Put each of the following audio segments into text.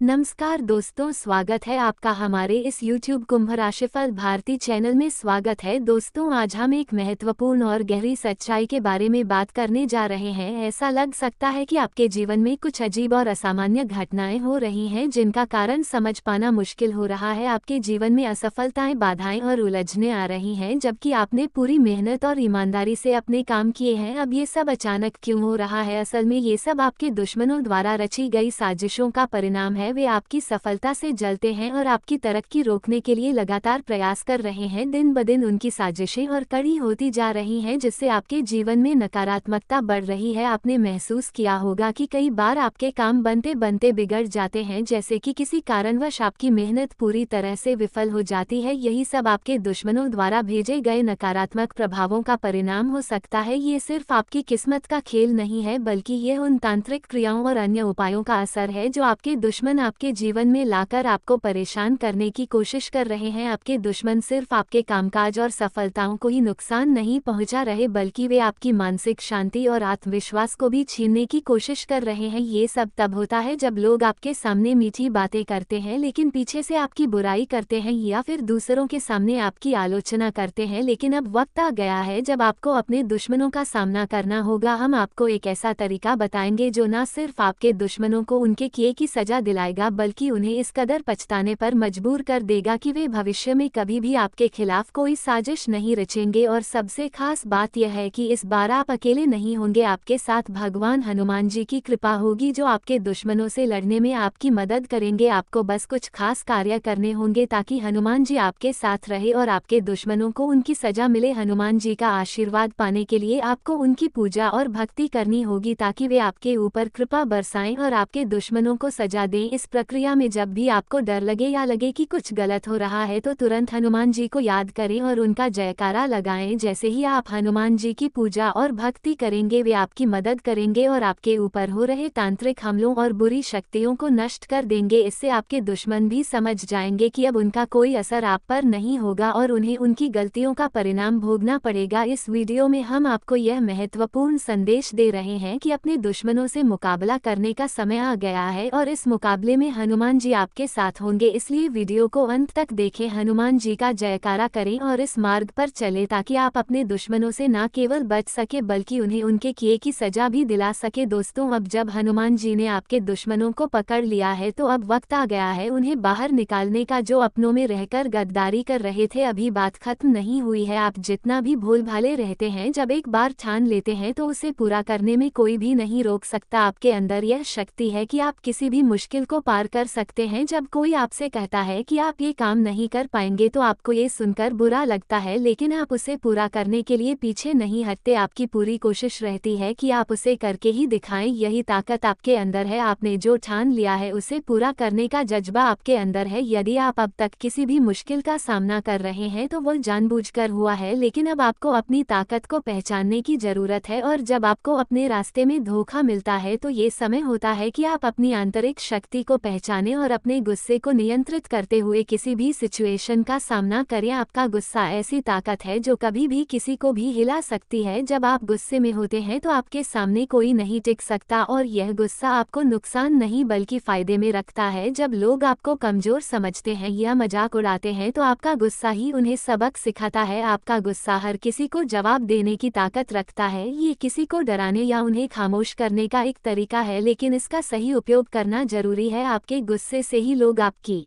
नमस्कार दोस्तों, स्वागत है आपका हमारे इस YouTube कुंभ राशिफल भारती चैनल में। स्वागत है दोस्तों, आज हम एक महत्वपूर्ण और गहरी सच्चाई के बारे में बात करने जा रहे हैं। ऐसा लग सकता है कि आपके जीवन में कुछ अजीब और असामान्य घटनाएं हो रही हैं जिनका कारण समझ पाना मुश्किल हो रहा है। आपके जीवन में असफलताएं, बाधाएं और उलझनें आ रही हैं, जबकि आपने पूरी मेहनत और ईमानदारी से अपने काम किए हैं। अब ये सब अचानक क्यों हो रहा है? असल में ये सब आपके दुश्मनों द्वारा रची गई साजिशों का परिणाम है। वे आपकी सफलता से जलते हैं और आपकी तरक्की रोकने के लिए लगातार प्रयास कर रहे हैं। दिन ब दिन उनकी साजिशें और कड़ी होती जा रही हैं, जिससे आपके जीवन में नकारात्मकता बढ़ रही है। आपने महसूस किया होगा कि कई बार आपके काम बनते बनते बिगड़ जाते हैं, जैसे कि किसी कारणवश आपकी मेहनत पूरी तरह से विफल हो जाती है। यही सब आपके दुश्मनों द्वारा भेजे गए नकारात्मक प्रभावों का परिणाम हो सकता है। ये सिर्फ आपकी किस्मत का खेल नहीं है, बल्कि यह उन तांत्रिक क्रियाओं और अन्य उपायों का असर है जो आपके दुश्मन आपके जीवन में लाकर आपको परेशान करने की कोशिश कर रहे हैं। आपके दुश्मन सिर्फ आपके कामकाज और सफलताओं को ही नुकसान नहीं पहुंचा रहे, बल्कि वे आपकी मानसिक शांति और आत्मविश्वास को भी छीनने की कोशिश कर रहे हैं। ये सब तब होता है जब लोग आपके सामने मीठी बातें करते हैं लेकिन पीछे से आपकी बुराई करते हैं, या फिर दूसरों के सामने आपकी आलोचना करते हैं। लेकिन अब वक्त आ गया है जब आपको अपने दुश्मनों का सामना करना होगा। हम आपको एक ऐसा तरीका बताएंगे जो न सिर्फ आपके दुश्मनों को उनके किए की सजा दिलाएगा, बल्कि उन्हें इस कदर पछताने पर मजबूर कर देगा कि वे भविष्य में कभी भी आपके खिलाफ कोई साजिश नहीं रचेंगे। और सबसे खास बात यह है कि इस बार आप अकेले नहीं होंगे। आपके साथ भगवान हनुमान जी की कृपा होगी, जो आपके दुश्मनों से लड़ने में आपकी मदद करेंगे। आपको बस कुछ खास कार्य करने होंगे ताकि हनुमान जी आपके साथ रहे और आपके दुश्मनों को उनकी सजा मिले। हनुमान जी का आशीर्वाद पाने के लिए आपको उनकी पूजा और भक्ति करनी होगी ताकि वे आपके ऊपर कृपा बरसाएं और आपके दुश्मनों को सजा दें। इस प्रक्रिया में जब भी आपको डर लगे या लगे कि कुछ गलत हो रहा है, तो तुरंत हनुमान जी को याद करें और उनका जयकारा लगाएं। जैसे ही आप हनुमान जी की पूजा और भक्ति करेंगे, वे आपकी मदद करेंगे और आपके ऊपर हो रहे तांत्रिक हमलों और बुरी शक्तियों को नष्ट कर देंगे। इससे आपके दुश्मन भी समझ जाएंगे कि अब उनका कोई असर आप पर नहीं होगा और उन्हें उनकी गलतियों का परिणाम भोगना पड़ेगा। इस वीडियो में हम आपको यह महत्वपूर्ण संदेश दे रहे हैं कि अपने दुश्मनों से मुकाबला करने का समय आ गया है और इस मुकाबले में हनुमान जी आपके साथ होंगे। इसलिए वीडियो को अंत तक देखें, हनुमान जी का जयकारा करें और इस मार्ग पर चलें ताकि आप अपने दुश्मनों से न केवल बच सके बल्कि उन्हें उनके किए की सजा भी दिला सके। दोस्तों, अब जब हनुमान जी ने आपके दुश्मनों को पकड़ लिया है, तो अब वक्त आ गया है उन्हें बाहर निकालने का, जो अपनों में रहकर गद्दारी कर रहे थे। अभी बात खत्म नहीं हुई है। आप जितना भी भोल भाले रहते हैं, जब एक बार ठान लेते हैं तो उसे पूरा करने में कोई भी नहीं रोक सकता। आपके अंदर यह शक्ति है कि आप किसी भी मुश्किल को पार कर सकते हैं। जब कोई आपसे कहता है कि आप ये काम नहीं कर पाएंगे, तो आपको ये सुनकर बुरा लगता है, लेकिन आप उसे पूरा करने के लिए पीछे नहीं हटते। आपकी पूरी कोशिश रहती है कि आप उसे करके ही दिखाएं। यही ताकत आपके अंदर है। आपने जो ठान लिया है उसे पूरा करने का जज्बा आपके अंदर है। यदि आप अब तक किसी भी मुश्किल का सामना कर रहे हैं, तो वो जानबूझकर हुआ है, लेकिन अब आपको अपनी ताकत को पहचानने की जरूरत है। और जब आपको अपने रास्ते में धोखा मिलता है, तो ये समय होता है कि आप अपनी आंतरिक शक्ति को पहचानें और अपने गुस्से को नियंत्रित करते हुए किसी भी सिचुएशन का सामना करें। आपका गुस्सा ऐसी ताकत है जो कभी भी किसी को भी हिला सकती है। जब आप गुस्से में होते हैं तो आपके सामने कोई नहीं टिक सकता, और यह गुस्सा आपको नुकसान नहीं बल्कि फायदे में रखता है। जब लोग आपको कमजोर समझते हैं या मजाक उड़ाते हैं, तो आपका गुस्सा ही उन्हें सबक सिखाता है। आपका गुस्सा हर किसी को जवाब देने की ताकत रखता है। ये किसी को डराने या उन्हें खामोश करने का एक तरीका है, लेकिन इसका सही उपयोग करना जरूरी है। आपके गुस्से से ही लोग आपकी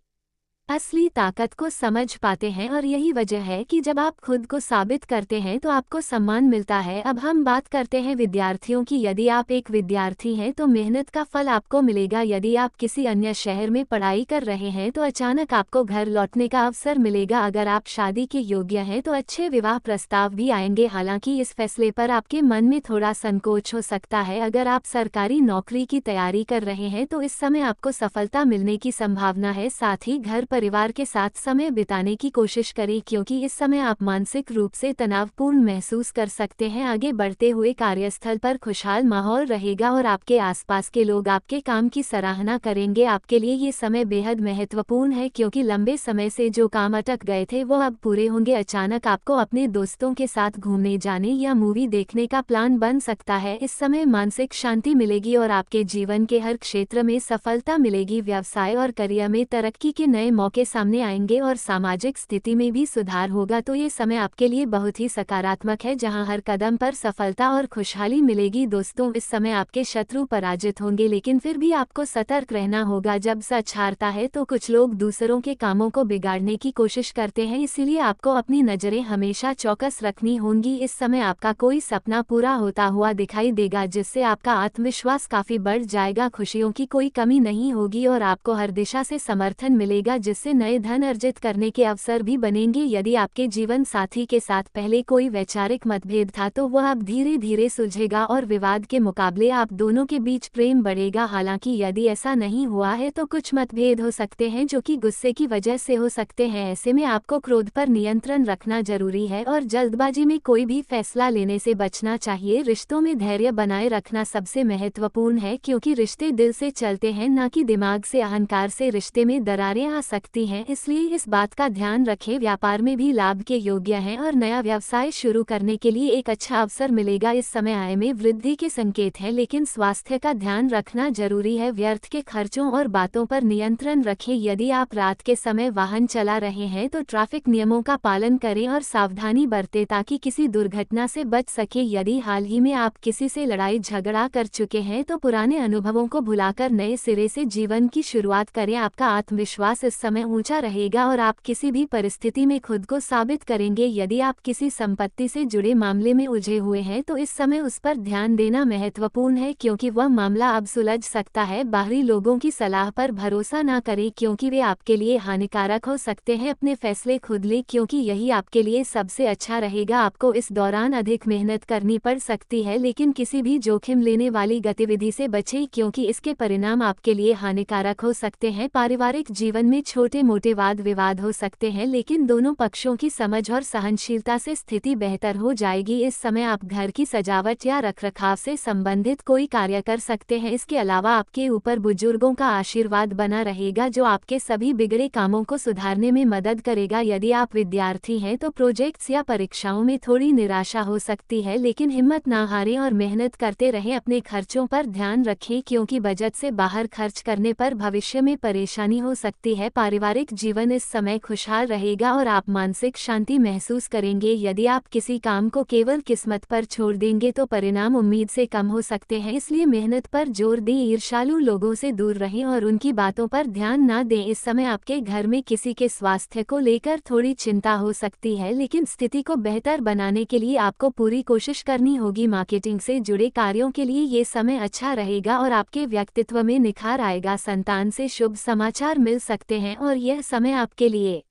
असली ताकत को समझ पाते हैं, और यही वजह है कि जब आप खुद को साबित करते हैं तो आपको सम्मान मिलता है। अब हम बात करते हैं विद्यार्थियों की। यदि आप एक विद्यार्थी हैं तो मेहनत का फल आपको मिलेगा। यदि आप किसी अन्य शहर में पढ़ाई कर रहे हैं तो अचानक आपको घर लौटने का अवसर मिलेगा। अगर आप शादी के योग्य हैं तो अच्छे विवाह प्रस्ताव भी आएंगे। हालांकि इस फैसले पर आपके मन में थोड़ा संकोच हो सकता है। अगर आप सरकारी नौकरी की तैयारी कर रहे हैं तो इस समय आपको सफलता मिलने की संभावना है। साथ ही घर परिवार के साथ समय बिताने की कोशिश करें क्योंकि इस समय आप मानसिक रूप से तनावपूर्ण महसूस कर सकते हैं। आगे बढ़ते हुए कार्यस्थल पर खुशहाल माहौल रहेगा और आपके आसपास के लोग आपके काम की सराहना करेंगे। आपके लिए ये समय बेहद महत्वपूर्ण है क्योंकि लंबे समय से जो काम अटक गए थे वो अब पूरे होंगे। अचानक आपको अपने दोस्तों के साथ घूमने जाने या मूवी देखने का प्लान बन सकता है। इस समय मानसिक शांति मिलेगी और आपके जीवन के हर क्षेत्र में सफलता मिलेगी। व्यवसाय और करियर में तरक्की के नए मौके सामने आएंगे और सामाजिक स्थिति में भी सुधार होगा। तो ये समय आपके लिए बहुत ही सकारात्मक है जहां हर कदम पर सफलता और खुशहाली मिलेगी। दोस्तों, इस समय आपके शत्रु पराजित होंगे लेकिन फिर भी आपको सतर्क रहना होगा। जब सच हारता है तो कुछ लोग दूसरों के कामों को बिगाड़ने की कोशिश करते हैं, इसीलिए आपको अपनी नजरें हमेशा चौकस रखनी होंगी। इस समय आपका कोई सपना पूरा होता हुआ दिखाई देगा जिससे आपका आत्मविश्वास काफी बढ़ जाएगा। खुशियों की कोई कमी नहीं होगी और आपको हर दिशा से समर्थन मिलेगा जिससे नए धन अर्जित करने के अवसर भी बनेंगे। यदि आपके जीवन साथी के साथ पहले कोई वैचारिक मतभेद था तो वह अब धीरे धीरे सुलझेगा और विवाद के मुकाबले आप दोनों के बीच प्रेम बढ़ेगा। हालांकि यदि ऐसा नहीं हुआ है तो कुछ मतभेद हो सकते हैं जो कि गुस्से की वजह से हो सकते हैं। ऐसे में आपको क्रोध पर नियंत्रण रखना जरूरी है और जल्दबाजी में कोई भी फैसला लेने से बचना चाहिए। रिश्तों में धैर्य बनाए रखना सबसे महत्वपूर्ण है क्योंकि रिश्ते दिल से चलते हैं, न कि दिमाग से। अहंकार से रिश्ते में दरारें आ सकती हैं, इसलिए इस बात का ध्यान रखें। व्यापार में भी लाभ के योग्य हैं और नया व्यवसाय शुरू करने के लिए एक अच्छा अवसर मिलेगा। इस समय आय में वृद्धि के संकेत हैं लेकिन स्वास्थ्य का ध्यान रखना जरूरी है। व्यर्थ के खर्चों और बातों पर नियंत्रण रखें। यदि आप रात के समय वाहन चला रहे हैं तो ट्रैफिक नियमों का पालन करें और सावधानी बरतें ताकि किसी दुर्घटना से बच सके। यदि हाल ही में आप किसी से लड़ाई झगड़ा कर चुके हैं तो पुराने अनुभवों को भुलाकर नए सिरे से जीवन की शुरुआत करें। आपका आत्मविश्वास इस समय ऊंचा रहेगा और आप किसी भी परिस्थिति में खुद को साबित करेंगे। यदि आप किसी संपत्ति से जुड़े मामले में उलझे हुए हैं तो इस समय उस पर ध्यान देना महत्वपूर्ण है क्योंकि वह मामला अब सुलझ सकता है। बाहरी लोगों की सलाह पर भरोसा न करें क्योंकि वे आपके लिए हानिकारक हो सकते हैं। अपने फैसले खुद लें क्योंकि यही आपके लिए सबसे अच्छा रहेगा। आपको इस दौरान अधिक मेहनत करनी पड़ सकती है लेकिन किसी भी जोखिम लेने वाली गतिविधि से बचें क्योंकि इसके परिणाम आपके लिए हानिकारक हो सकते हैं। पारिवारिक जीवन में छोटे मोटे वाद विवाद हो सकते हैं लेकिन दोनों पक्षों की समझ और सहनशीलता से स्थिति बेहतर हो जाएगी। इस समय आप घर की सजावट या रखरखाव से संबंधित कोई कार्य कर सकते हैं। इसके अलावा आपके ऊपर बुजुर्गों का आशीर्वाद बना रहेगा जो आपके सभी बिगड़े कामों को सुधारने में मदद करेगा। यदि आप विद्यार्थी हैं तो प्रोजेक्ट्स या परीक्षाओं में थोड़ी निराशा हो सकती है लेकिन हिम्मत ना हारें और मेहनत करते रहें। अपने खर्चों पर ध्यान रखें क्योंकि बजट से बाहर खर्च करने पर भविष्य में परेशानी हो सकती है। पारिवारिक जीवन इस समय खुशहाल रहेगा और आप मानसिक शांति महसूस करेंगे। यदि आप किसी काम को केवल किस्मत पर छोड़ देंगे तो परिणाम उम्मीद से कम हो सकते हैं, इसलिए मेहनत पर जोर दें। ईर्ष्यालु लोगों से दूर रहें और उनकी बातों पर ध्यान न दें। इस समय आपके घर में किसी के स्वास्थ्य को लेकर थोड़ी चिंता हो सकती है लेकिन स्थिति को बेहतर बनाने के लिए आपको पूरी कोशिश करनी होगी। मार्केटिंग से जुड़े कार्यों के लिए ये समय अच्छा रहेगा और आपके व्यक्तित्व में निखार आएगा। संतान से शुभ समाचार मिल सकते हैं और यह समय आपके लिए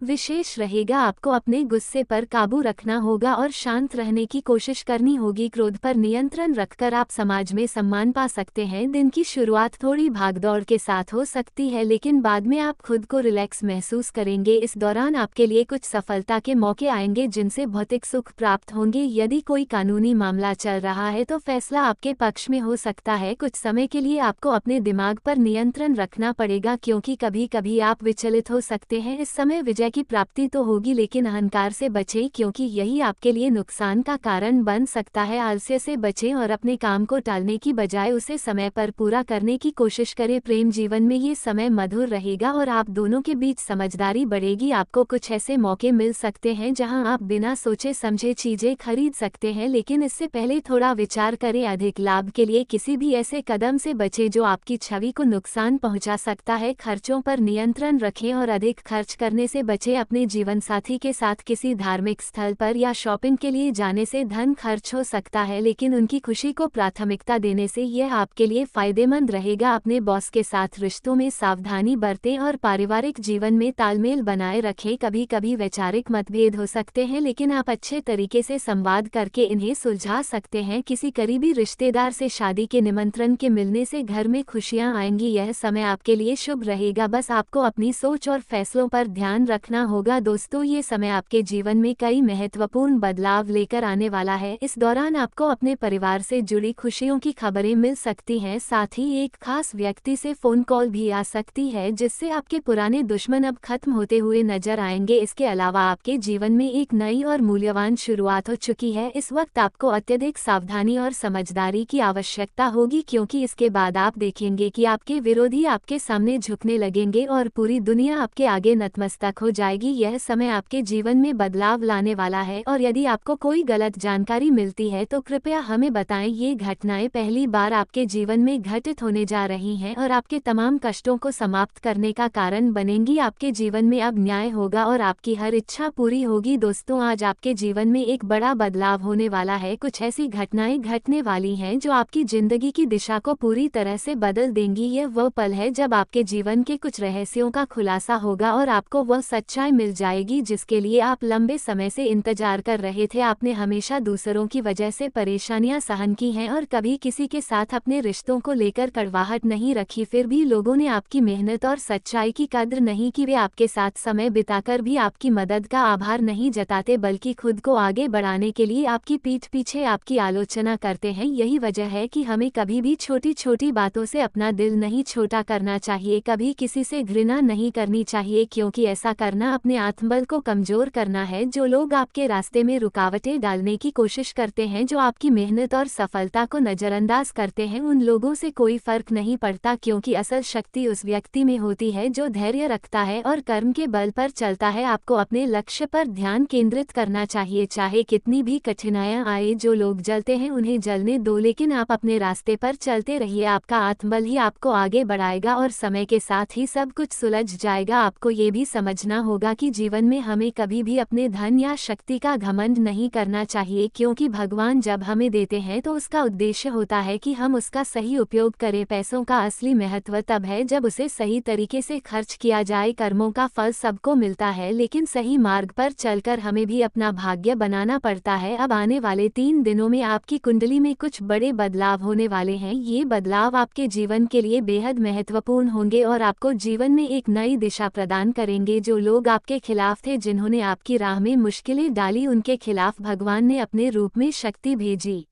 विशेष रहेगा। आपको अपने गुस्से पर काबू रखना होगा और शांत रहने की कोशिश करनी होगी। क्रोध पर नियंत्रण रखकर आप समाज में सम्मान पा सकते हैं। दिन की शुरुआत थोड़ी भागदौड़ के साथ हो सकती है लेकिन बाद में आप खुद को रिलैक्स महसूस करेंगे। इस दौरान आपके लिए कुछ सफलता के मौके आएंगे जिनसे भौतिक सुख प्राप्त होंगे। यदि कोई कानूनी मामला चल रहा है तो फैसला आपके पक्ष में हो सकता है। कुछ समय के लिए आपको अपने दिमाग पर नियंत्रण रखना पड़ेगा क्योंकि कभी कभी आप विचलित हो सकते हैं। इस समय विजय की प्राप्ति तो होगी लेकिन अहंकार से बचें क्योंकि यही आपके लिए नुकसान का कारण बन सकता है। आलस्य से बचें और अपने काम को टालने की बजाय उसे समय पर पूरा करने की कोशिश करें। प्रेम जीवन में ये समय मधुर रहेगा और आप दोनों के बीच समझदारी बढ़ेगी। आपको कुछ ऐसे मौके मिल सकते हैं जहां आप बिना सोचे समझे चीजें खरीद सकते हैं लेकिन इससे पहले थोड़ा विचार करें। अधिक लाभ के लिए किसी भी ऐसे कदम से बचें जो आपकी छवि को नुकसान पहुंचा सकता है। खर्चों पर नियंत्रण रखें और अधिक खर्च करने से बचें बचे अपने जीवन साथी के साथ किसी धार्मिक स्थल पर या शॉपिंग के लिए जाने से धन खर्च हो सकता है, लेकिन उनकी खुशी को प्राथमिकता देने से यह आपके लिए फायदेमंद रहेगा। अपने बॉस के साथ रिश्तों में सावधानी बरतें और पारिवारिक जीवन में तालमेल बनाए रखें। कभी कभी वैचारिक मतभेद हो सकते हैं, लेकिन आप अच्छे तरीके से संवाद करके इन्हें सुलझा सकते हैं। किसी करीबी रिश्तेदार से शादी के निमंत्रण के मिलने से घर में खुशियां आएंगी। यह समय आपके लिए शुभ रहेगा, बस आपको अपनी सोच और फैसलों पर ध्यान रखना होगा। दोस्तों, ये समय आपके जीवन में कई महत्वपूर्ण बदलाव लेकर आने वाला है। इस दौरान आपको अपने परिवार से जुड़ी खुशियों की खबरें मिल सकती हैं, साथ ही एक खास व्यक्ति से फोन कॉल भी आ सकती है, जिससे आपके पुराने दुश्मन अब खत्म होते हुए नजर आएंगे। इसके अलावा आपके जीवन में एक नई और मूल्यवान शुरुआत हो चुकी है। इस वक्त आपको अत्यधिक सावधानी और समझदारी की आवश्यकता होगी, क्योंकि इसके बाद आप देखेंगे कि आपके विरोधी आपके सामने झुकने लगेंगे और पूरी दुनिया आपके आगे नतमस्तक हो जाएगी। यह समय आपके जीवन में बदलाव लाने वाला है, और यदि आपको कोई गलत जानकारी मिलती है तो कृपया हमें बताएं। ये घटनाएं पहली बार आपके जीवन में घटित होने जा रही हैं और आपके तमाम कष्टों को समाप्त करने का कारण बनेंगी। आपके जीवन में अब न्याय होगा और आपकी हर इच्छा पूरी होगी। दोस्तों, आज आपके जीवन में एक बड़ा बदलाव होने वाला है। कुछ ऐसी घटनाएं घटने वाली हैं जो आपकी जिंदगी की दिशा को पूरी तरह से बदल देंगी। यह वह पल है जब आपके जीवन के कुछ रहस्यों का खुलासा होगा और आपको वह सच्चाई मिल जाएगी जिसके लिए आप लंबे समय से इंतजार कर रहे थे। आपने हमेशा दूसरों की वजह से परेशानियां सहन की हैं और कभी किसी के साथ अपने रिश्तों को लेकर कड़वाहट नहीं रखी। फिर भी लोगों ने आपकी मेहनत और सच्चाई की कद्र नहीं की। वे आपके साथ समय बिताकर भी आपकी मदद का आभार नहीं जताते, बल्कि खुद को आगे बढ़ाने के लिए आपकी पीठ पीछे आपकी आलोचना करते हैं। यही वजह है कि हमें कभी भी छोटी छोटी बातों से अपना दिल नहीं छोटा करना चाहिए। कभी किसी से घृणा नहीं करनी चाहिए, क्योंकि ऐसा करना अपने आत्मबल को कमजोर करना है। जो लोग आपके रास्ते में रुकावटें डालने की कोशिश करते हैं, जो आपकी मेहनत और सफलता को नजरअंदाज करते हैं, उन लोगों से कोई फर्क नहीं पड़ता, क्योंकि असल शक्ति उस व्यक्ति में होती है जो धैर्य रखता है और कर्म के बल पर चलता है। आपको अपने लक्ष्य पर ध्यान केंद्रित करना चाहिए, चाहे कितनी भी कठिनाइयां आए। जो लोग जलते हैं उन्हें जलने दो, लेकिन आप अपने रास्ते पर चलते रहिए। आपका आत्मबल ही आपको आगे बढ़ाएगा और समय के साथ ही सब कुछ सुलझ जाएगा। आपको ये भी समझना होगा कि जीवन में हमें कभी भी अपने धन या शक्ति का घमंड नहीं करना चाहिए, क्योंकि भगवान जब हमें देते हैं तो उसका उद्देश्य होता है कि हम उसका सही उपयोग करें। पैसों का असली महत्व तब है जब उसे सही तरीके से खर्च किया जाए। कर्मों का फल सबको मिलता है, लेकिन सही मार्ग पर चलकर हमें भी अपना भाग्य बनाना पड़ता है। अब आने वाले 3 दिनों में आपकी कुंडली में कुछ बड़े बदलाव होने वाले हैं। ये बदलाव आपके जीवन के लिए बेहद महत्वपूर्ण होंगे और आपको जीवन में एक नई दिशा प्रदान करेंगे। जो लोग आपके खिलाफ थे, जिन्होंने आपकी राह में मुश्किलें डाली, उनके खिलाफ भगवान ने अपने रूप में शक्ति भेजी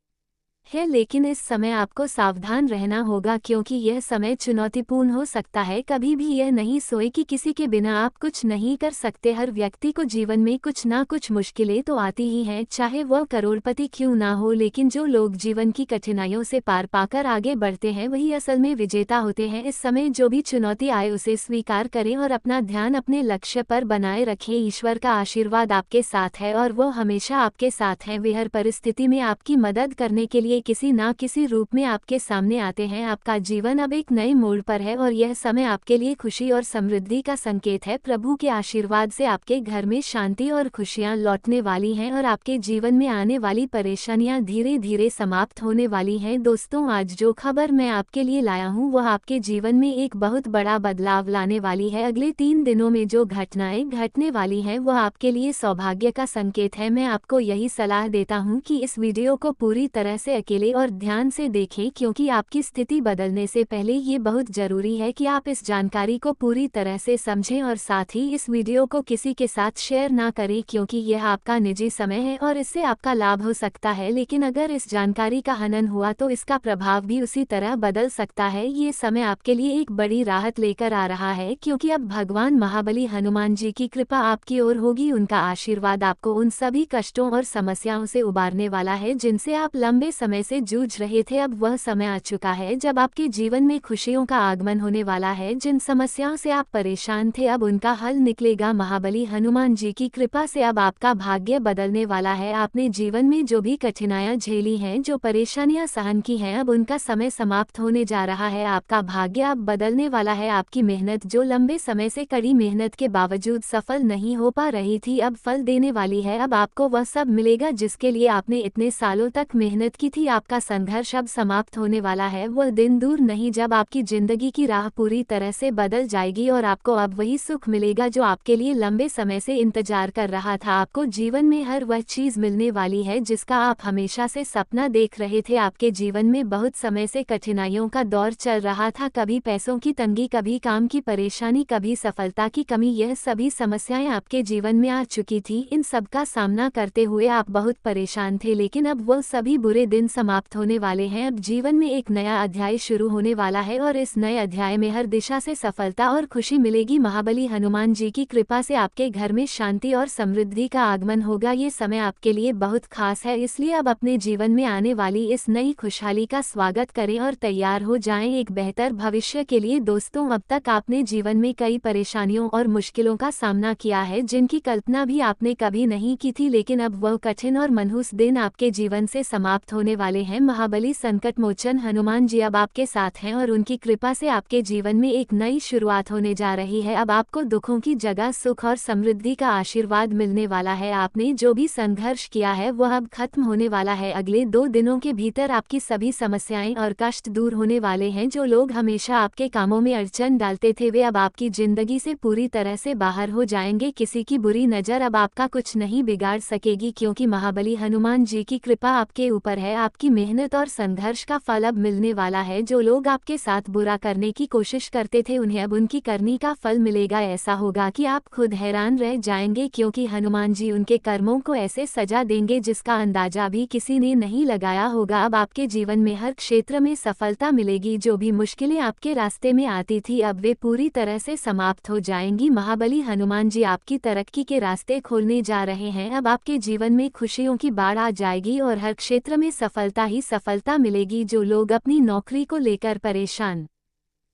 है। लेकिन इस समय आपको सावधान रहना होगा, क्योंकि यह समय चुनौतीपूर्ण हो सकता है। कभी भी यह नहीं सोए कि किसी के बिना आप कुछ नहीं कर सकते। हर व्यक्ति को जीवन में कुछ ना कुछ मुश्किलें तो आती ही हैं, चाहे वह करोड़पति क्यों ना हो। लेकिन जो लोग जीवन की कठिनाइयों से पार पाकर आगे बढ़ते हैं, वही असल में विजेता होते हैं। इस समय जो भी चुनौती आए उसे स्वीकार करें और अपना ध्यान अपने लक्ष्य पर बनाए रखें। ईश्वर का आशीर्वाद आपके साथ है और वह हमेशा आपके साथ है। वे हर परिस्थिति में आपकी मदद करने के लिए किसी ना किसी रूप में आपके सामने आते हैं। आपका जीवन अब एक नए मोड़ पर है और यह समय आपके लिए खुशी और समृद्धि का संकेत है। प्रभु के आशीर्वाद से आपके घर में शांति और खुशियां लौटने वाली हैं और आपके जीवन में आने वाली परेशानियां धीरे धीरे समाप्त होने वाली हैं। दोस्तों, आज जो खबर मैं आपके लिए लाया हूं वह आपके जीवन में एक बहुत बड़ा बदलाव लाने वाली है। अगले 3 दिनों में जो घटनाएं घटने वाली हैं वह आपके लिए सौभाग्य का संकेत है। मैं आपको यही सलाह देता हूं कि इस वीडियो को पूरी तरह से अकेले और ध्यान से देखें, क्योंकि आपकी स्थिति बदलने से पहले ये बहुत जरूरी है कि आप इस जानकारी को पूरी तरह से समझें और साथ ही इस वीडियो को किसी के साथ शेयर ना करें, क्योंकि यह आपका निजी समय है और इससे आपका लाभ हो सकता है, लेकिन अगर इस जानकारी का हनन हुआ तो इसका प्रभाव भी उसी तरह बदल सकता है। ये समय आपके लिए एक बड़ी राहत लेकर आ रहा है, क्योंकि अब भगवान महाबली हनुमान जी की कृपा आपकी ओर होगी। उनका आशीर्वाद आपको उन सभी कष्टों और समस्याओं से उबारने वाला है जिनसे आप लंबे समय समय से जूझ रहे थे, अब वह समय आ चुका है जब आपके जीवन में खुशियों का आगमन होने वाला है। जिन समस्याओं से आप परेशान थे, अब उनका हल निकलेगा। महाबली हनुमान जी की कृपा से अब आपका भाग्य बदलने वाला है। आपने जीवन में जो भी कठिनाइयां झेली हैं, जो परेशानियां सहन की हैं, अब उनका समय समाप्त होने जा रहा है। आपका भाग्य अब बदलने वाला है। आपकी मेहनत, जो लंबे समय से कड़ी मेहनत के बावजूद सफल नहीं हो पा रही थी, अब फल देने वाली है। अब आपको वह सब मिलेगा जिसके लिए आपने इतने सालों तक मेहनत की थी। आपका संघर्ष अब समाप्त होने वाला है। वह दिन दूर नहीं जब आपकी जिंदगी की राह पूरी तरह से बदल जाएगी और आपको अब वही सुख मिलेगा जो आपके लिए लंबे समय से इंतजार कर रहा था। आपको जीवन में हर वह चीज मिलने वाली है जिसका आप हमेशा से सपना देख रहे थे। आपके जीवन में बहुत समय से कठिनाइयों का दौर चल रहा था, कभी पैसों की तंगी, कभी काम की परेशानी, कभी सफलता की कमी। यह सभी समस्याएं आपके जीवन में आ चुकी थी। इन सब का सामना करते हुए आप बहुत परेशान थे, लेकिन अब वह सभी बुरे दिन समाप्त होने वाले हैं। अब जीवन में एक नया अध्याय शुरू होने वाला है और इस नए अध्याय में हर दिशा से सफलता और खुशी मिलेगी। महाबली हनुमान जी की कृपा से आपके घर में शांति और समृद्धि का आगमन होगा। ये समय आपके लिए बहुत खास है, इसलिए अब अपने जीवन में आने वाली इस नई खुशहाली का स्वागत करें और तैयार हो जाएं एक बेहतर भविष्य के लिए। दोस्तों, अब तक आपने जीवन में कई परेशानियों और मुश्किलों का सामना किया है जिनकी कल्पना भी आपने कभी नहीं की थी, लेकिन अब वह कठिन और मनहूस दिन आपके जीवन से समाप्त होने वाले हैं। महाबली संकट मोचन हनुमान जी अब आपके साथ हैं और उनकी कृपा से आपके जीवन में एक नई शुरुआत होने जा रही है। अब आपको दुखों की जगह सुख और समृद्धि का आशीर्वाद मिलने वाला है। आपने जो भी संघर्ष किया है वह अब खत्म होने वाला है। अगले 2 दिनों के भीतर आपकी सभी समस्याएं और कष्ट दूर होने वाले हैं। जो लोग हमेशा आपके कामों में अड़चन डालते थे, वे अब आपकी जिंदगी से पूरी तरह से बाहर हो जाएंगे। किसी की बुरी नजर अब आपका कुछ नहीं बिगाड़ सकेगी, क्योंकि महाबली हनुमान जी की कृपा आपके ऊपर है। आपकी मेहनत और संघर्ष का फल अब मिलने वाला है। जो लोग आपके साथ बुरा करने की कोशिश करते थे, उन्हें अब उनकी करनी का फल मिलेगा। ऐसा होगा कि आप खुद हैरान रह जाएंगे, क्योंकि हनुमान जी उनके कर्मों को ऐसे सजा देंगे जिसका अंदाजा भी किसी ने नहीं लगाया होगा। अब आपके जीवन में हर क्षेत्र में सफलता मिलेगी। जो भी मुश्किलें आपके रास्ते में आती थी, अब वे पूरी तरह से समाप्त हो जाएंगी। महाबली हनुमान जी आपकी तरक्की के रास्ते खोलने जा रहे हैं। अब आपके जीवन में खुशियों की बाढ़ आ जाएगी और हर क्षेत्र में सफलता ही सफलता मिलेगी। जो लोग अपनी नौकरी को लेकर परेशान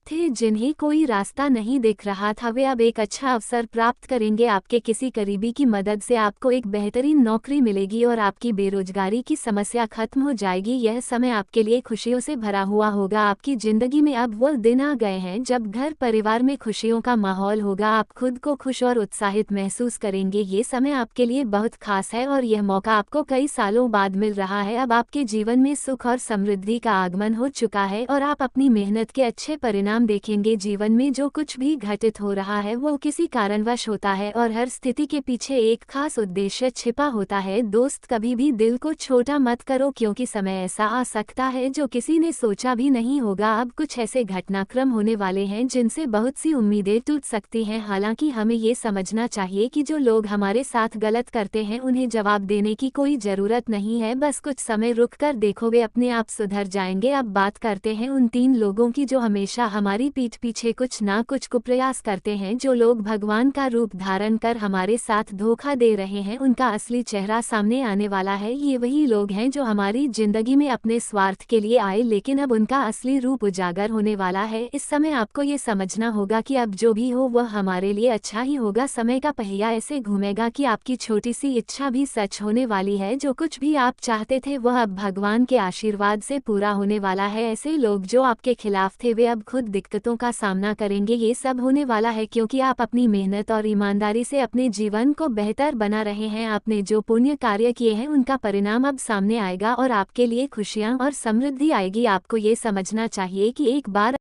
थे, जिन्हें कोई रास्ता नहीं दिख रहा था, वे अब एक अच्छा अवसर प्राप्त करेंगे। आपके किसी करीबी की मदद से आपको एक बेहतरीन नौकरी मिलेगी और आपकी बेरोजगारी की समस्या खत्म हो जाएगी। यह समय आपके लिए खुशियों से भरा हुआ होगा। आपकी जिंदगी में अब वो दिन आ गए हैं जब घर परिवार में खुशियों का माहौल होगा। आप खुद को खुश और उत्साहित महसूस करेंगे। ये समय आपके लिए बहुत खास है और यह मौका आपको कई सालों बाद मिल रहा है। अब आपके जीवन में सुख और समृद्धि का आगमन हो चुका है और आप अपनी मेहनत के अच्छे परिणाम देखेंगे। जीवन में जो कुछ भी घटित हो रहा है वो किसी कारणवश होता है और हर स्थिति के पीछे एक खास उद्देश्य छिपा होता है। दोस्त, कभी भी दिल को छोटा मत करो, क्योंकि समय ऐसा आ सकता है जो किसी ने सोचा भी नहीं होगा। अब कुछ ऐसे घटनाक्रम होने वाले हैं जिनसे बहुत सी उम्मीदें टूट सकती हैं। हालांकि हमें ये समझना चाहिए कि जो लोग हमारे साथ गलत करते हैं उन्हें जवाब देने की कोई जरूरत नहीं है। बस कुछ समय रुक कर देखो, वे अपने आप सुधर जाएंगे। अब बात करते हैं उन 3 लोगों की जो हमेशा हमारी पीठ पीछे कुछ ना कुछ कुप्रयास करते हैं। जो लोग भगवान का रूप धारण कर हमारे साथ धोखा दे रहे हैं, उनका असली चेहरा सामने आने वाला है। ये वही लोग हैं जो हमारी जिंदगी में अपने स्वार्थ के लिए आए, लेकिन अब उनका असली रूप उजागर होने वाला है। इस समय आपको ये समझना होगा कि अब जो भी हो वह हमारे लिए अच्छा ही होगा। समय का पहिया ऐसे घूमेगा कि आपकी छोटी सी इच्छा भी सच होने वाली है। जो कुछ भी आप चाहते थे वह अब भगवान के आशीर्वाद से पूरा होने वाला है। ऐसे लोग जो आपके खिलाफ थे, वे अब खुद दिक्कतों का सामना करेंगे। ये सब होने वाला है क्योंकि आप अपनी मेहनत और ईमानदारी से अपने जीवन को बेहतर बना रहे हैं। आपने जो पुण्य कार्य किए हैं उनका परिणाम अब सामने आएगा और आपके लिए खुशियां और समृद्धि आएगी। आपको ये समझना चाहिए कि एक बार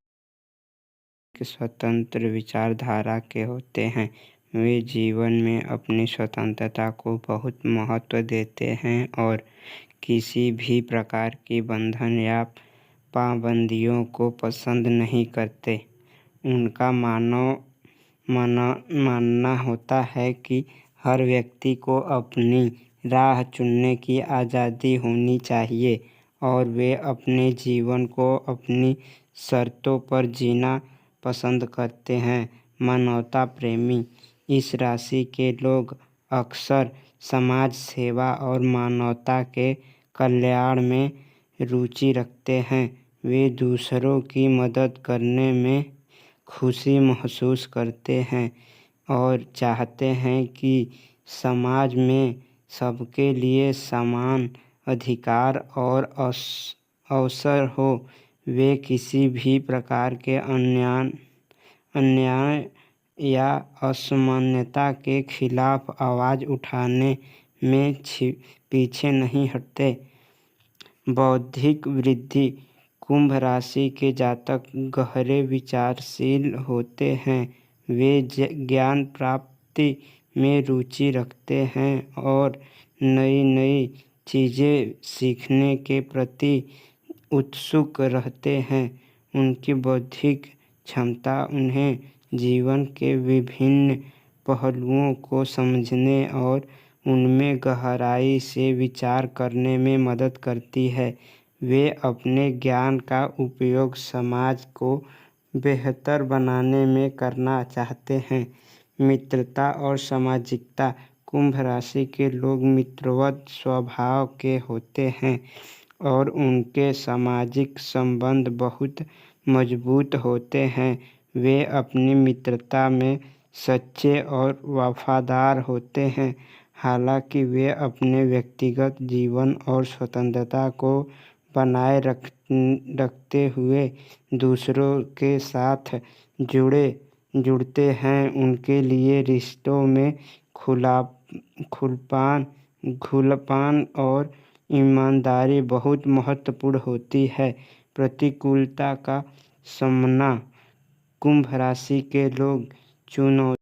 स्वतंत्र विचारधारा के होते हैं, वे जीवन में अपनी स्वतंत्रता को बहुत महत्व देते हैं और किसी भी प्रकार की बंधन या पाबंदियों को पसंद नहीं करते। उनका मानना होता है कि हर व्यक्ति को अपनी राह चुनने की आज़ादी होनी चाहिए और वे अपने जीवन को अपनी शर्तों पर जीना पसंद करते हैं। मानवता प्रेमी इस राशि के लोग अक्सर समाज सेवा और मानवता के कल्याण में रुचि रखते हैं। वे दूसरों की मदद करने में खुशी महसूस करते हैं और चाहते हैं कि समाज में सबके लिए समान अधिकार और अवसर हो। वे किसी भी प्रकार के अन्याय या असमानता के खिलाफ आवाज़ उठाने में पीछे नहीं हटते। बौद्धिक वृद्धि। कुंभ राशि के जातक गहरे विचारशील होते हैं। वे ज्ञान प्राप्ति में रुचि रखते हैं और नई नई चीज़ें सीखने के प्रति उत्सुक रहते हैं। उनकी बौद्धिक क्षमता उन्हें जीवन के विभिन्न पहलुओं को समझने और उनमें गहराई से विचार करने में मदद करती है। वे अपने ज्ञान का उपयोग समाज को बेहतर बनाने में करना चाहते हैं। मित्रता और सामाजिकता। कुंभ राशि के लोग मित्रवत स्वभाव के होते हैं और उनके सामाजिक संबंध बहुत मजबूत होते हैं। वे अपनी मित्रता में सच्चे और वफादार होते हैं। हालांकि वे अपने व्यक्तिगत जीवन और स्वतंत्रता को बनाए रखते हुए दूसरों के साथ जुड़ते हैं। उनके लिए रिश्तों में खुलापन और ईमानदारी बहुत महत्वपूर्ण होती है। प्रतिकूलता का सामना। कुंभ राशि के लोग चुनौती